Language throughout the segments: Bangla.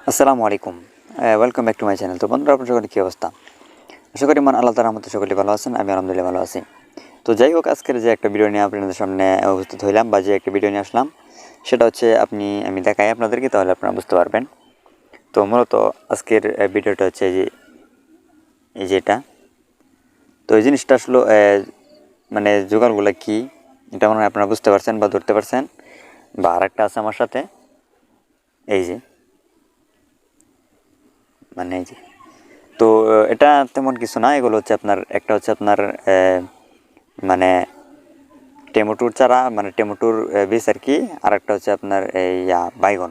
আসসালামু আলাইকুম, welcome back to my channel. তো বন্ধুরা, আপনার সকলে কী অবস্থা? আশা করি মান আল্লাহ তাআলার রহমতে সকলে ভালো আছেন। আমি আলহামদুলিল্লাহ ভালো আছি। তো যাই হোক, আজকের যে একটা ভিডিও নিয়ে আপনাদের সামনে উপস্থিত হইলাম বা যে একটা ভিডিও নিয়ে আসলাম, সেটা হচ্ছে আমি দেখাই আপনাদেরকে, তাহলে আপনারা বুঝতে পারবেন। তো মূলত আজকের ভিডিওটা হচ্ছে এই যেটা। তো এই জিনিসটা আসলে মানে জোগাড়গুলো কী, এটা মনে হয় আপনারা বুঝতে পারছেন বা ধরতে পারছেন। বা আরেকটা আছে আমার সাথে, এই যে মানে এই যে। তো এটা তেমন কিছু না, এগুলো হচ্ছে আপনার একটা হচ্ছে আপনার মানে টমেটোর চারা, মানে টমেটোর বীজ আর কি। আর একটা হচ্ছে আপনার বাইগন,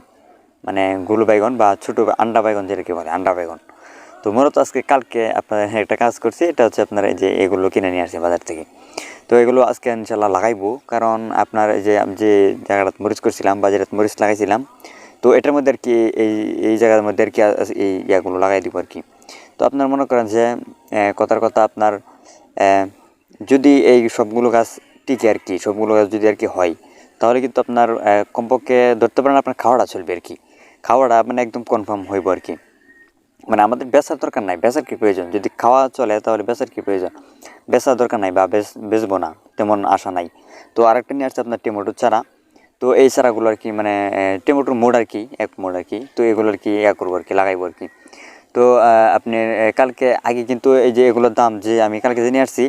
মানে গুলো বাইগন বা ছোটো আন্ডা বাইগন যেটাকে বলে, আন্ডা বাইগন। তো মূলত আজকে কালকে আপনার একটা কাজ করছি, এটা হচ্ছে আপনার এই যে এগুলো কিনে নিয়ে আসছি বাজার থেকে। তো এগুলো আজকে ইনশাল্লাহ লাগাইবো, কারণ আপনার যে জায়গাটা মরিচ করছিলাম বা যেটা মরিচ লাগাইছিলাম, তো এটার মধ্যে আর কি এই জায়গার মধ্যে আর কি এই ইয়াগুলো লাগাই দিব আর কি। তো আপনার মনে করেন যে কথার কথা আপনার যদি এই সবগুলো গাছ টিকে আর কি, সবগুলো গাছ যদি আর কি হয়, তাহলে কিন্তু আপনার কমপক্ষে ধরতে পারেন আপনার খাওয়াটা চলবে আর কি। খাওয়াটা মানে একদম কনফার্ম হইব আর কি। মানে আমাদের বেচার দরকার নাই, বেচার কী প্রয়োজন? যদি খাওয়া চলে তাহলে বেচার কী প্রয়োজন? বেচার দরকার নাই বা বেচবো না তেমন আশা নাই। তো আরেকটা নিয়ে আসছে আপনার টমেটোর চারা। তো এই চারাগুলো আর কি মানে টমেটোর মোড় আর কি, এক মোড় আর কি। তো এগুলো আর কি করবো আর কি, লাগাইবো আর কি। তো আপনি কালকে আগে কিন্তু এই যে এগুলোর দাম যে আমি কালকে যে নিয়ে আসছি,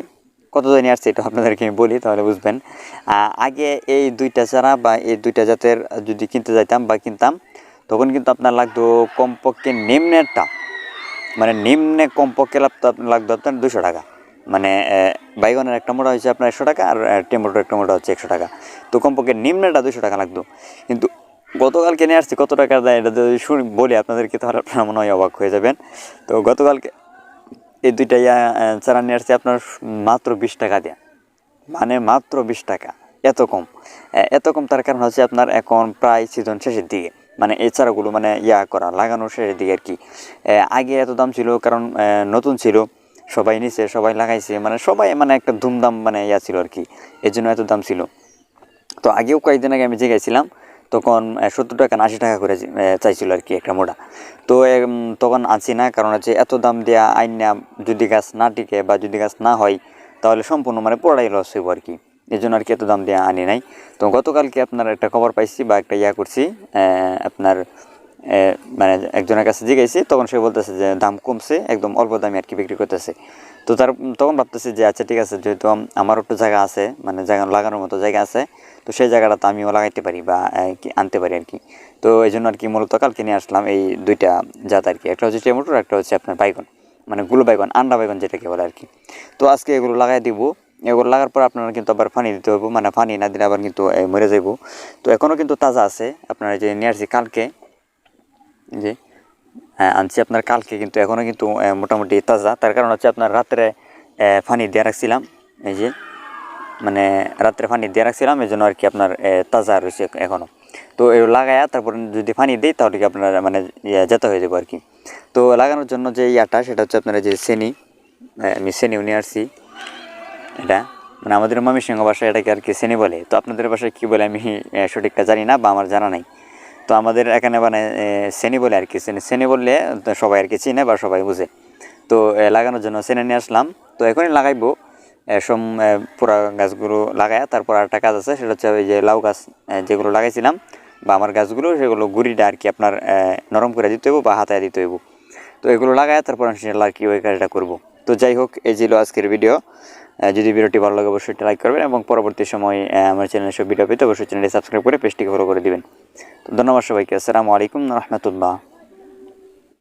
কত দিয়ে নিয়ে আসছি এটা আপনাদেরকে আমি বলি, তাহলে বুঝবেন। আগে এই দুইটা চারা বা এই দুইটা জাতের যদি কিনতে যাইতাম বা কিনতাম, তখন কিন্তু আপনার লাগতো কমপক্ষে নিম্নেরটা, মানে নিম্নে কমপক্ষে লাগতো আপনার 200 টাকা। মানে বাইগনের একটা মোটা হচ্ছে আপনার 100 টাকা, আর টমেটোর একটা মোটা হচ্ছে 100 টাকা। তো কমপক্ষে নিম্নেটা 200 টাকা লাগতো। কিন্তু গতকালকে নিয়ে আসছি কত টাকা দেয়, এটা যদি বলি আপনাদেরকে, তাহলে আপনারা মনে হয় অবাক হয়ে যাবেন। তো গতকালকে এই দুইটা চারা নিয়ে আসছি আপনার মাত্র 20 টাকা দেয়া, মানে মাত্র 20 টাকা। এত কম, এত কম তার কারণ হচ্ছে আপনার এখন প্রায় সিজন শেষের দিকে, মানে এই চারাগুলো মানে করা লাগানোর শেষের দিকে আর কি। আগে এত দাম ছিল কারণ নতুন ছিল, সবাই নিছে, সবাই লাগাইছে, মানে সবাই মানে একটা ধুমধাম মানে ছিল আর কি, এর জন্য এত দাম ছিল। তো আগেও কয়েকদিন আগে আমি যে গেছিলাম, তখন 70 টাকা না 80 টাকা করে চাইছিল আর কি একটা মোটা। তো তখন আনছি না, কারণ হচ্ছে এত দাম দেওয়া আইন না, যদি গাছ না টিকে বা যদি গাছ না হয়, তাহলে সম্পূর্ণ মানে পুরোটাই লস হইব আর কি। এই জন্য আর কি এত দাম দেওয়া আনি নাই। তো গতকালকে আপনার একটা খবর পাইছি বা একটা করছি, আপনার মানে একজনের কাছে জিজ্ঞাসি, তখন সে বলতেছে যে দাম কমছে, একদম অল্প দামে আর কি বিক্রি করতেছে। তো তখন ভাবতেছি যে আচ্ছা ঠিক আছে, যেহেতু আমার একটু জায়গা আছে, মানে জায়গা লাগানোর মতো জায়গা আছে, তো সেই জায়গাটা আমিও লাগাইতে পারি বা আনতে পারি আর কি। তো এই জন্য আর কি মূলত কালকে নিয়ে আসলাম এই দুইটা জাত আর কি, একটা হচ্ছে টমেটোর, একটা হচ্ছে আপনার বাইগন, মানে গুলো বাইগন, আন্ডা বাইগন যেটাকে বলে আর কি। তো আজকে এগুলো লাগাই দিব। এগুলো লাগার পর আপনারা কিন্তু আবার পানি দিতে হবে, মানে পানি না দিলে আবার কিন্তু মরে যাব। তো এখনও কিন্তু তাজা আছে, আপনারা যে নিয়ে আসছি কালকে, যে আনছি আপনার কালকে, কিন্তু এখনও কিন্তু মোটামুটি তাজা। তার কারণ হচ্ছে আপনার রাত্রে পানি দিয়ে রাখছিলাম, এই যে মানে রাত্রে পানি দিয়ে রাখছিলাম, এই জন্য আর কি আপনার তাজা রয়েছে এখনও। তো এগুলো লাগায়া তারপর যদি পানি দিই, তাহলে কি আপনার মানে যেতে হয়ে যাবো আর কি। তো লাগানোর জন্য যে সেটা হচ্ছে আপনার যে চেনি, আমি চেনিও নিয়ে আসছি। এটা মানে আমাদের ময়মনসিংহ ভাষায় এটাকে আর কি চেনি বলে। তো আপনাদের ভাষায় কী বলে আমি সঠিকটা জানি না বা আমার জানা নাই। তো আমাদের এখানে মানে চেনি বলে আর কি, চেনি বললে সবাই আর কি চিনে বা সবাই বুঝে। তো লাগানোর জন্য চেনি নিয়ে আসলাম। তো এখনই লাগাইবো পুরা গাছগুলো লাগায়। তারপর একটা কাজ আছে, সেটা হচ্ছে ওই যে লাউ গাছ যেগুলো লাগাইছিলাম বা আমার গাছগুলো, সেগুলো গুঁড়িটা আর কি আপনার নরম করে দিতে হইব বা হাতায় দিতে হইব। তো এগুলো লাগায় তারপর ইনশাআল্লাহ আর কি ওই কাজটা করবো। তো যাই হোক, এই ছিল আজকের ভিডিও। যদি ভিডিওটি ভালো লাগে অবশ্যই লাইক করবেন, এবং পরবর্তী সময় আমার চ্যানেলে সব ভিডিও পেতে অবশ্যই চ্যানেলটি সাবস্ক্রাইব করে পেজটিকে ফলো করে দিবেন। তো ধন্যবাদ সবাইকে। আসসালামু আলাইকুম রহমতুল্লাহ।